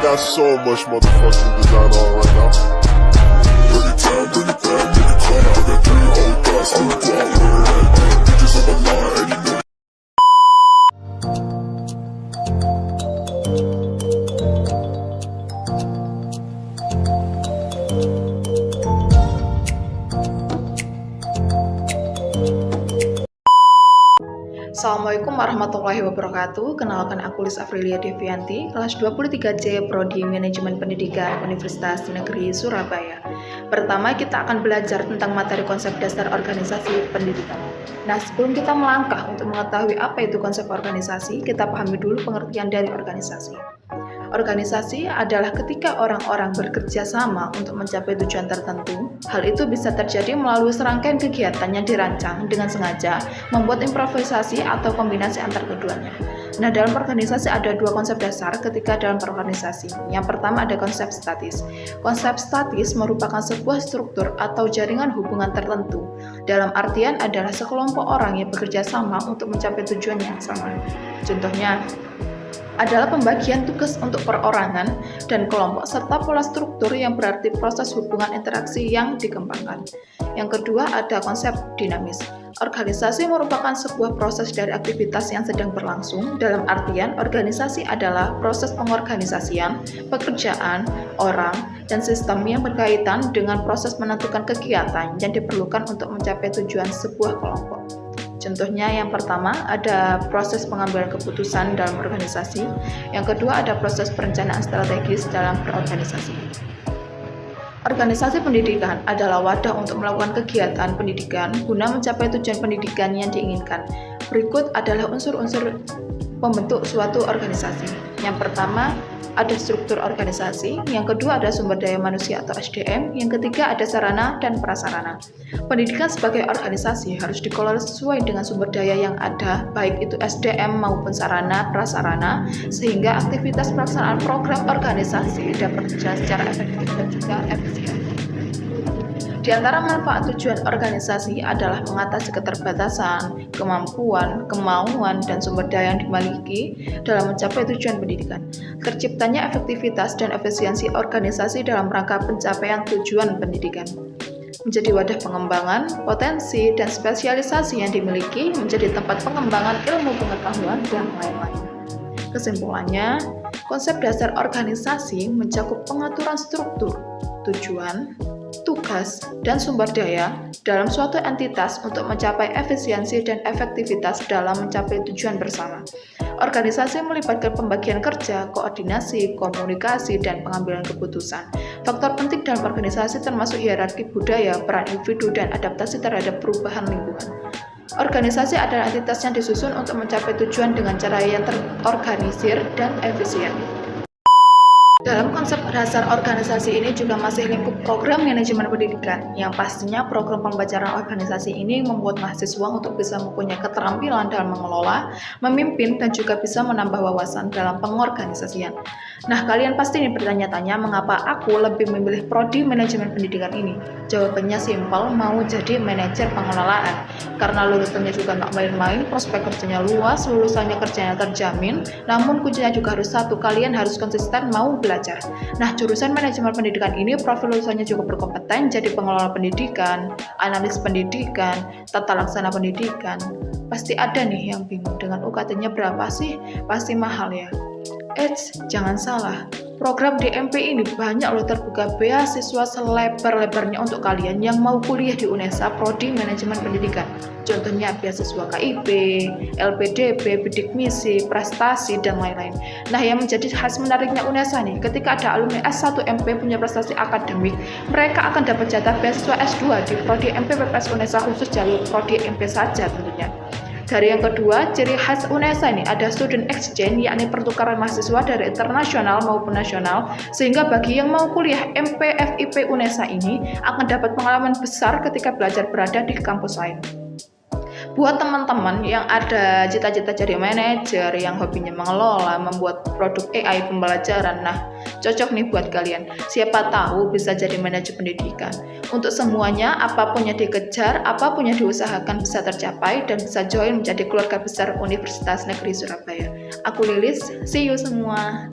got so much motherfucking design on right now. Bring it down, bring it down, make it clap. I got 3 old thoughts, I'm the guap with it. Bitches on my line, and you know. Assalamualaikum warahmatullahi wabarakatuh. Kenalkan aku Lis Afrilia Devianti, kelas 23C Prodi Manajemen Pendidikan Universitas Negeri Surabaya. Pertama, kita akan belajar tentang materi konsep dasar organisasi pendidikan. Nah, sebelum kita melangkah untuk mengetahui apa itu konsep organisasi, kita pahami dulu pengertian dari organisasi. Organisasi adalah ketika orang-orang bekerja sama untuk mencapai tujuan tertentu. Hal itu bisa terjadi melalui serangkaian kegiatan yang dirancang dengan sengaja, membuat improvisasi atau kombinasi antar keduanya. Nah, dalam organisasi ada 2 konsep dasar ketika dalam berorganisasi. Yang pertama ada konsep statis. Konsep statis merupakan sebuah struktur atau jaringan hubungan tertentu. Dalam artian adalah sekelompok orang yang bekerja sama untuk mencapai tujuan yang sama. Contohnya adalah pembagian tugas untuk perorangan dan kelompok serta pola struktur yang berarti proses hubungan interaksi yang dikembangkan. Yang kedua ada konsep dinamis. Organisasi merupakan sebuah proses dari aktivitas yang sedang berlangsung. Dalam artian, organisasi adalah proses pengorganisasian, pekerjaan, orang, dan sistem yang berkaitan dengan proses menentukan kegiatan yang diperlukan untuk mencapai tujuan sebuah kelompok. Contohnya yang pertama ada proses pengambilan keputusan dalam organisasi, yang kedua ada proses perencanaan strategis dalam berorganisasi. Organisasi pendidikan adalah wadah untuk melakukan kegiatan pendidikan guna mencapai tujuan pendidikan yang diinginkan. Berikut adalah unsur-unsur pembentuk suatu organisasi. Yang pertama ada struktur organisasi, yang kedua ada sumber daya manusia atau SDM, yang ketiga ada sarana dan prasarana. Pendidikan sebagai organisasi harus dikelola sesuai dengan sumber daya yang ada, baik itu SDM maupun sarana prasarana, sehingga aktivitas pelaksanaan program organisasi dapat berjalan secara efektif dan juga efisien. Di antara manfaat tujuan organisasi adalah mengatasi keterbatasan, kemampuan, kemauan, dan sumber daya yang dimiliki dalam mencapai tujuan pendidikan. Terciptanya efektivitas dan efisiensi organisasi dalam rangka pencapaian tujuan pendidikan. Menjadi wadah pengembangan, potensi, dan spesialisasi yang dimiliki menjadi tempat pengembangan ilmu pengetahuan dan lain-lain. Kesimpulannya, konsep dasar organisasi mencakup pengaturan struktur, tujuan, tugas, dan sumber daya dalam suatu entitas untuk mencapai efisiensi dan efektivitas dalam mencapai tujuan bersama. Organisasi melibatkan pembagian kerja, koordinasi, komunikasi, dan pengambilan keputusan. Faktor penting dalam organisasi termasuk hierarki budaya, peran individu, dan adaptasi terhadap perubahan lingkungan. Organisasi adalah entitas yang disusun untuk mencapai tujuan dengan cara yang terorganisir dan efisien. Dalam konsep dasar organisasi ini juga masih lingkup program manajemen pendidikan, yang pastinya program pembelajaran organisasi ini membuat mahasiswa untuk bisa mempunyai keterampilan dalam mengelola, memimpin, dan juga bisa menambah wawasan dalam pengorganisasian. Nah, kalian pasti ini bertanya-tanya mengapa aku lebih memilih prodi manajemen pendidikan ini. Jawabannya simpel, mau jadi manajer pengelolaan. Karena lulusannya juga nggak main-main, prospek kerjanya luas, lulusannya kerjanya terjamin, namun kuncinya juga harus satu, kalian harus konsisten mau belajar. Nah, jurusan manajemen pendidikan ini profil lulusannya juga berkompeten jadi pengelola pendidikan, analis pendidikan, tata laksana pendidikan. Pasti ada nih yang bingung dengan UKT-nya berapa sih? Pasti mahal ya. Jangan salah. Program DMP ini banyak loh terbuka beasiswa selebar-lebarnya untuk kalian yang mau kuliah di UNESA Prodi Manajemen Pendidikan. Contohnya beasiswa KIP, LPDP, bidik misi, prestasi, dan lain-lain. Nah, yang menjadi khas menariknya UNESA nih, ketika ada alumni S1 MP punya prestasi akademik, mereka akan dapat jatah beasiswa S2 di Prodi MP PPS UNESA khusus jalur Prodi MP saja tentunya. Dari yang kedua, ciri khas UNESA ini ada student exchange, yakni pertukaran mahasiswa dari internasional maupun nasional, sehingga bagi yang mau kuliah MP FIP UNESA ini akan dapat pengalaman besar ketika belajar berada di kampus lain. Buat teman-teman yang ada cita-cita jadi manajer, yang hobinya mengelola, membuat produk AI pembelajaran, nah cocok nih buat kalian. Siapa tahu bisa jadi manajer pendidikan. Untuk semuanya, apapun yang dikejar, apapun yang diusahakan bisa tercapai dan bisa join menjadi keluarga besar Universitas Negeri Surabaya. Aku Lilis, see you semua.